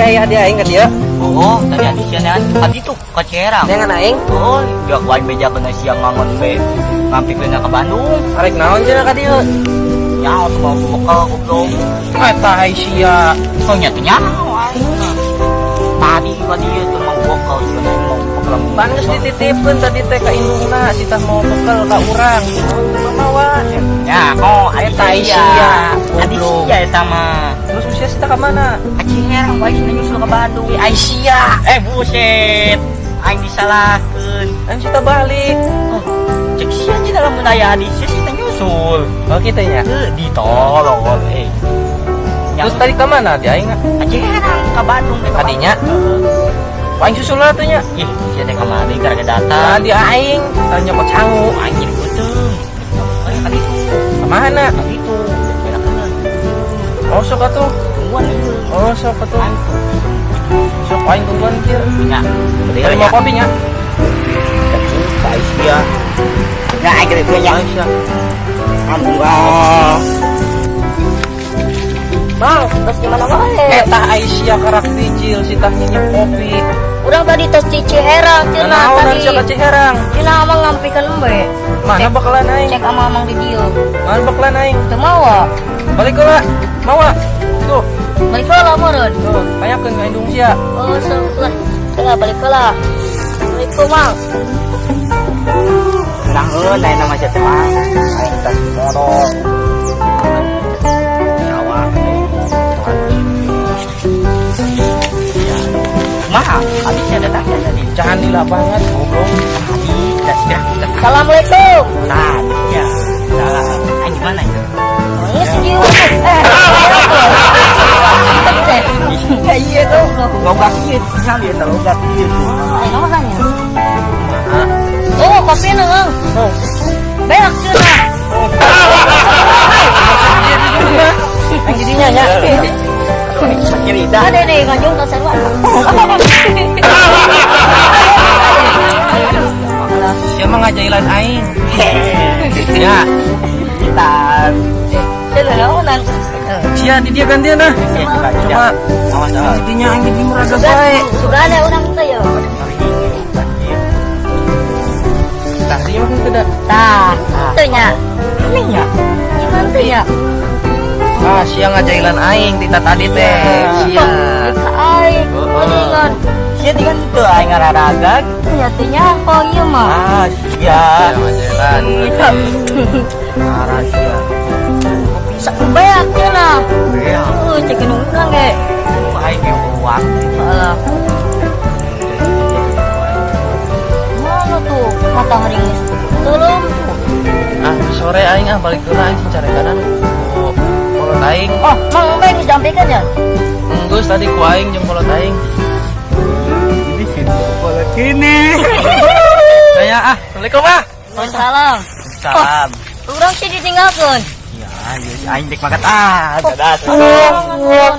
ayah dia aing ka dia. Oo, tadi adi siya na adi tuh ka Cerang. Dengan aing. Oo, biak wae beja kana siya ngangon be. Ngampi ke na ka Bandung. Arek naon cenah ka dia? Nyaho semua bekal goblok. Eta ai sia. Oh nya teh nyaho aing. Tadi ka dia tuh mau bekal siya mau bekal. Pan geus dititipkeun tadi teh ka indungna si tah mau bekal ka urang. Mawa. Ya, kok Eta ai sia. sia. Adi sia eta mah. Terus sia si tah ka mana? Ka Cerang wae sih nyusul ke Bandung. Aisyah. Buset. Aing disalahkeun. Aing si tah balik. Oh, cek sia aja dalam budaya adi sia sih nyusul. Oh kita nya. Ditolol Terus tadi ke mana dia aing? Cerang ke Bandung deh. Tadinya? Aing susul lah tuh nya. Ih, sia teh kamari gara Nah, datang. dia aing tanya kok cangu. Aing jadi beuteung. Aing kali itu. Kemana? Kali itu. Bedakeun. Oh sok atuh. Tungguan ieu. Oh sok atuh. Sok aing tungguan kieu. Nya. Dari mau kopi nya? Aisyah. Ya, aing gede nya. Aisyah. Ampun. Mang, tos di mana wae? Eta Aisyah karak bicil si tah nyenyep kopi. Urang tadi tos di Ciherang, cenah Naon tadi. sia ka Ciherang? Cenah amang ngampikeun embe. Mana bakalan aing? Cek ama amang di dieu. Mana bakalan aing? Teu mawa. Balik heula. Mawa. Tuh. Balik heula meureun. Tuh, kayakeun ka indung sia. Oh, sok lah. Tengah balik heula. Assalamualaikum, Mang. Kurang lain nama sia teh mah. Aing tas motor. Mahal, habis saya datang jadi Jangan lila banget goblok. Assalamualaikum. nah, ya, salah. Aing gimana ya? Oh, ini si Jiwa. Ya iya tuh. Logat ieu, siang dia logat ieu. Ayo nomor tanya. Oh, kopi nang. Oh. Beak cenah. Yang jadinya nya. Kiri dah. Ada nih ngajung ka sarua. Sia mah ngajailan aing. Ya, Kita Cenah naonan. sia di dia gantian nah. Coba awas awas. jadinya aing jadi muraga bae. Sudah ada urang teh ya. Tah dia mah teu da. Tah, teu nya. Ini ya. Iman teu nya. Ah, sia ngajailan aing tita tadi teh. Sia. Ai, mendingan. Sia tinggal itu aing ngararagag. Nyatinya apa ieu mah? Ah, sia. Sia ngajailan. Arah sia. Bisa beak cenah. Ya, Cekin urang ge. aing yang uang. Alah. Mana tuh matahari geus teuleum tuh. Ah, sore aing balik heula aing cari kanan ku kolot aing. Oh, Mang Mbak geus dampikeun ya? Geus tadi ku aing jeung kolot aing. Ini sih bola kini. Saya Assalamualaikum ah. Waalaikumsalam. Salam. Urang sih ditinggalkeun. Ya, aing dek makan dadah. Oh,